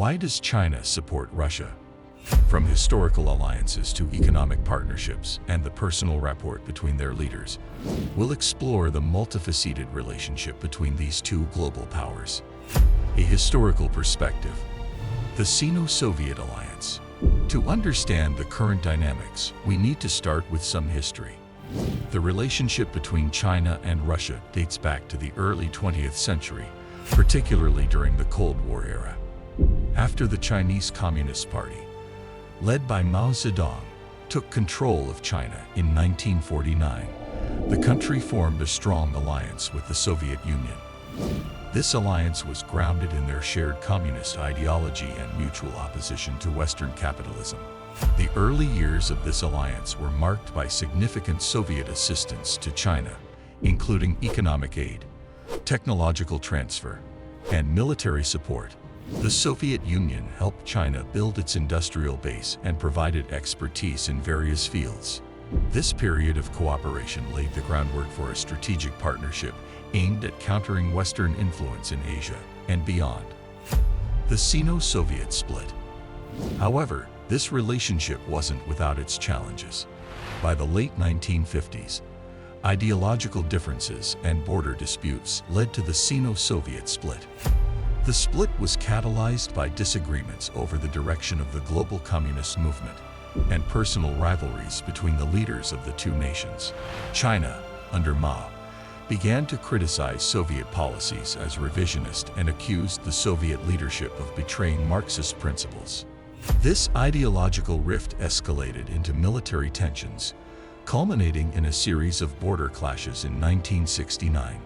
Why does China support Russia? From historical alliances to economic partnerships and the personal rapport between their leaders, we'll explore the multifaceted relationship between these two global powers. A historical perspective. The Sino-Soviet alliance. To understand the current dynamics, we need to start with some history. The relationship between China and Russia dates back to the early 20th century, particularly during the Cold War era. After the Chinese Communist Party, led by Mao Zedong, took control of China in 1949, the country formed a strong alliance with the Soviet Union. This alliance was grounded in their shared communist ideology and mutual opposition to Western capitalism. The early years of this alliance were marked by significant Soviet assistance to China, including economic aid, technological transfer, and military support. The Soviet Union helped China build its industrial base and provided expertise in various fields. This period of cooperation laid the groundwork for a strategic partnership aimed at countering Western influence in Asia and beyond. The Sino-Soviet split. However, this relationship wasn't without its challenges. By the late 1950s, ideological differences and border disputes led to the Sino-Soviet split. The split was catalyzed by disagreements over the direction of the global communist movement and personal rivalries between the leaders of the two nations. China, under Mao, began to criticize Soviet policies as revisionist and accused the Soviet leadership of betraying Marxist principles. This ideological rift escalated into military tensions, culminating in a series of border clashes in 1969.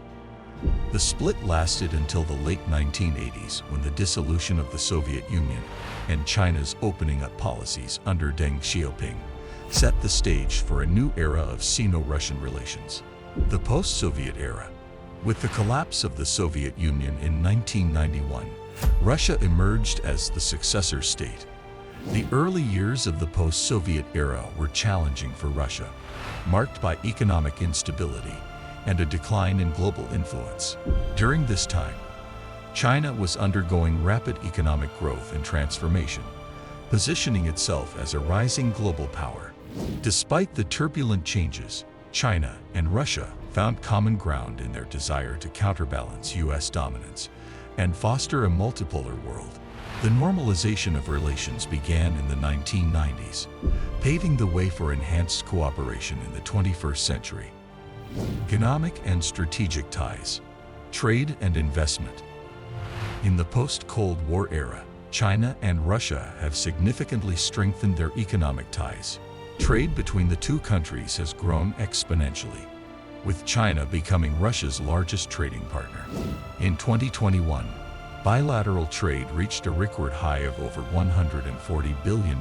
The split lasted until the late 1980s, when the dissolution of the Soviet Union and China's opening up policies under Deng Xiaoping set the stage for a new era of Sino-Russian relations. The post-Soviet era. With the collapse of the Soviet Union in 1991, Russia emerged as the successor state. The early years of the post-Soviet era were challenging for Russia, marked by economic instability and a decline in global influence. During this time, China was undergoing rapid economic growth and transformation, positioning itself as a rising global power. Despite the turbulent changes, China and Russia found common ground in their desire to counterbalance U.S. dominance and foster a multipolar world. The normalization of relations began in the 1990s, paving the way for enhanced cooperation in the 21st century. Economic and strategic ties, trade and investment. In the post-Cold War era, China and Russia have significantly strengthened their economic ties. Trade between the two countries has grown exponentially, with China becoming Russia's largest trading partner. In 2021, bilateral trade reached a record high of over $140 billion,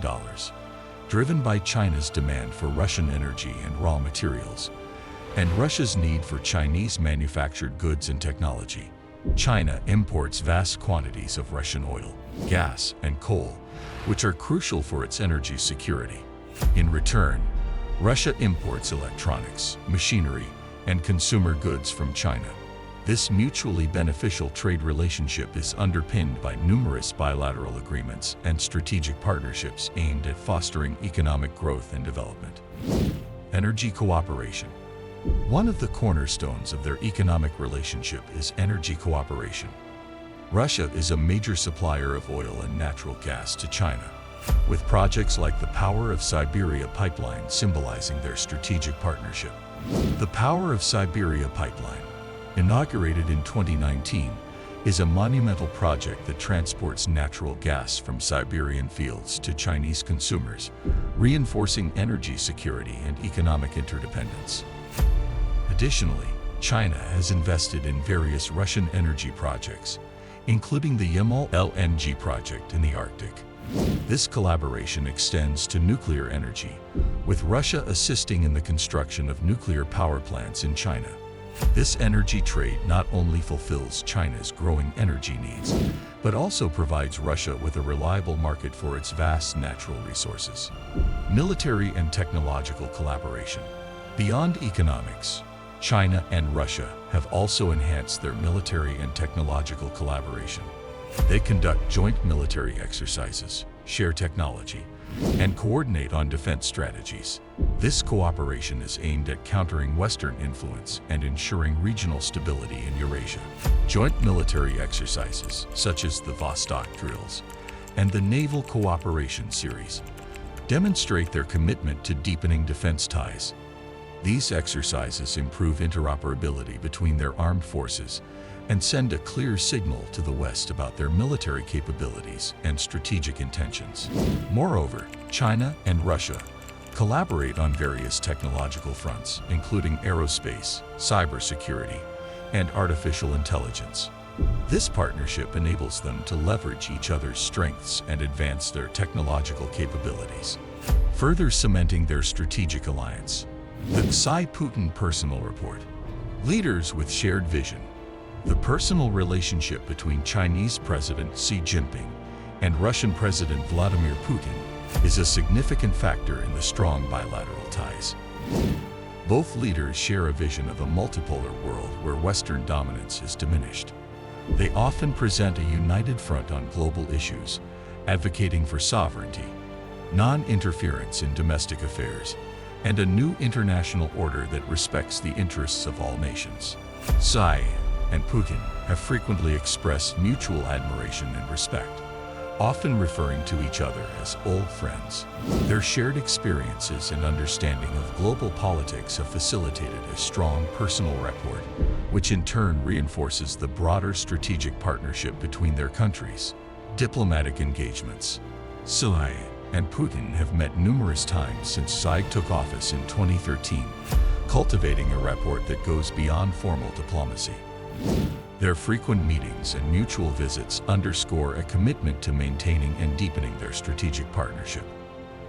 driven by China's demand for Russian energy and raw materials, and Russia's need for Chinese manufactured goods and technology. China imports vast quantities of Russian oil, gas, and coal, which are crucial for its energy security. In return, Russia imports electronics, machinery, and consumer goods from China. This mutually beneficial trade relationship is underpinned by numerous bilateral agreements and strategic partnerships aimed at fostering economic growth and development. Energy cooperation. One of the cornerstones of their economic relationship is energy cooperation. Russia is a major supplier of oil and natural gas to China, with projects like the Power of Siberia pipeline symbolizing their strategic partnership. The Power of Siberia pipeline, inaugurated in 2019, is a monumental project that transports natural gas from Siberian fields to Chinese consumers, reinforcing energy security and economic interdependence. Additionally, China has invested in various Russian energy projects, including the Yamal LNG project in the Arctic. This collaboration extends to nuclear energy, with Russia assisting in the construction of nuclear power plants in China. This energy trade not only fulfills China's growing energy needs, but also provides Russia with a reliable market for its vast natural resources. Military and technological collaboration. Beyond economics, China and Russia have also enhanced their military and technological collaboration. They conduct joint military exercises, share technology, and coordinate on defense strategies. This cooperation is aimed at countering Western influence and ensuring regional stability in Eurasia. Joint military exercises, such as the Vostok drills and the Naval Cooperation Series, demonstrate their commitment to deepening defense ties. These exercises improve interoperability between their armed forces and send a clear signal to the West about their military capabilities and strategic intentions. Moreover, China and Russia collaborate on various technological fronts, including aerospace, cybersecurity, and artificial intelligence. This partnership enables them to leverage each other's strengths and advance their technological capabilities, further cementing their strategic alliance. The Xi-Putin Personal Report. Leaders with shared vision. The personal relationship between Chinese President Xi Jinping and Russian President Vladimir Putin is a significant factor in the strong bilateral ties. Both leaders share a vision of a multipolar world where Western dominance is diminished. They often present a united front on global issues, advocating for sovereignty, non-interference in domestic affairs, and a new international order that respects the interests of all nations. Xi and Putin have frequently expressed mutual admiration and respect, often referring to each other as old friends. Their shared experiences and understanding of global politics have facilitated a strong personal rapport, which in turn reinforces the broader strategic partnership between their countries. Diplomatic engagements. Xi and Putin have met numerous times since Xi took office in 2013, cultivating a rapport that goes beyond formal diplomacy. Their frequent meetings and mutual visits underscore a commitment to maintaining and deepening their strategic partnership.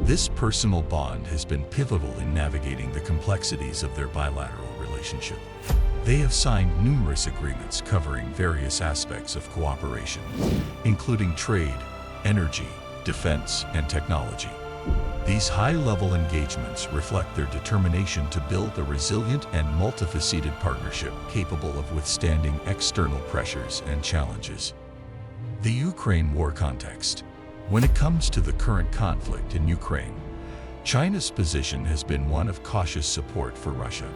This personal bond has been pivotal in navigating the complexities of their bilateral relationship. They have signed numerous agreements covering various aspects of cooperation, including trade, energy, defense, and technology. These high-level engagements reflect their determination to build a resilient and multifaceted partnership capable of withstanding external pressures and challenges. The Ukraine war context. When it comes to the current conflict in Ukraine, China's position has been one of cautious support for Russia.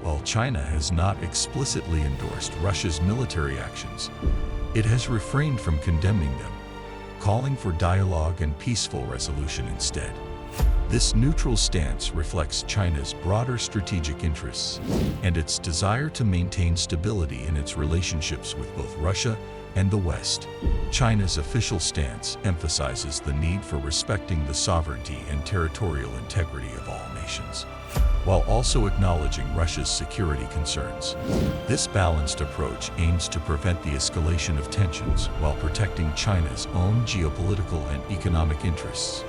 While China has not explicitly endorsed Russia's military actions, it has refrained from condemning them, calling for dialogue and peaceful resolution instead. This neutral stance reflects China's broader strategic interests and its desire to maintain stability in its relationships with both Russia and the West. China's official stance emphasizes the need for respecting the sovereignty and territorial integrity of all nations, while also acknowledging Russia's security concerns. This balanced approach aims to prevent the escalation of tensions while protecting China's own geopolitical and economic interests.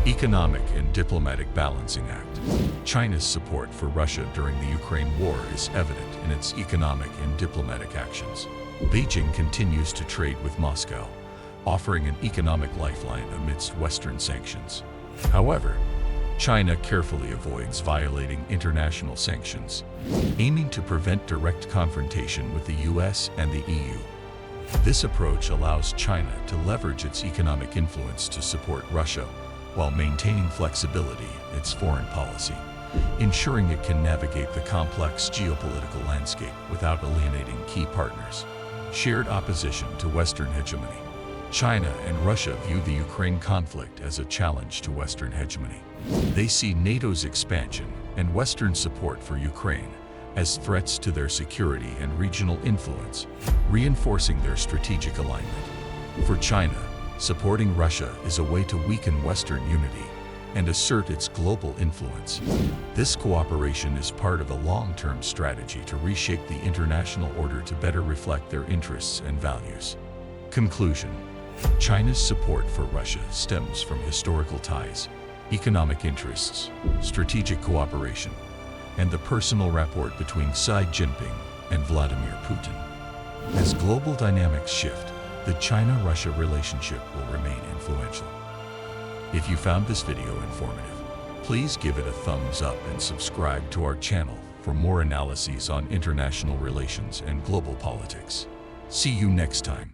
Economic and Diplomatic Balancing Act. China's support for Russia during the Ukraine war is evident in its economic and diplomatic actions. Beijing continues to trade with Moscow, offering an economic lifeline amidst Western sanctions. However, China carefully avoids violating international sanctions, aiming to prevent direct confrontation with the US and the EU. This approach allows China to leverage its economic influence to support Russia while maintaining flexibility in its foreign policy, ensuring it can navigate the complex geopolitical landscape without alienating key partners. Shared opposition to Western hegemony. China and Russia view the Ukraine conflict as a challenge to Western hegemony. They see NATO's expansion and Western support for Ukraine as threats to their security and regional influence, reinforcing their strategic alignment. For China, supporting Russia is a way to weaken Western unity and assert its global influence. This cooperation is part of a long-term strategy to reshape the international order to better reflect their interests and values. Conclusion. China's support for Russia stems from historical ties, economic interests, strategic cooperation, and the personal rapport between Xi Jinping and Vladimir Putin. As global dynamics shift, the China-Russia relationship will remain influential. If you found this video informative, please give it a thumbs up and subscribe to our channel for more analyses on international relations and global politics. See you next time.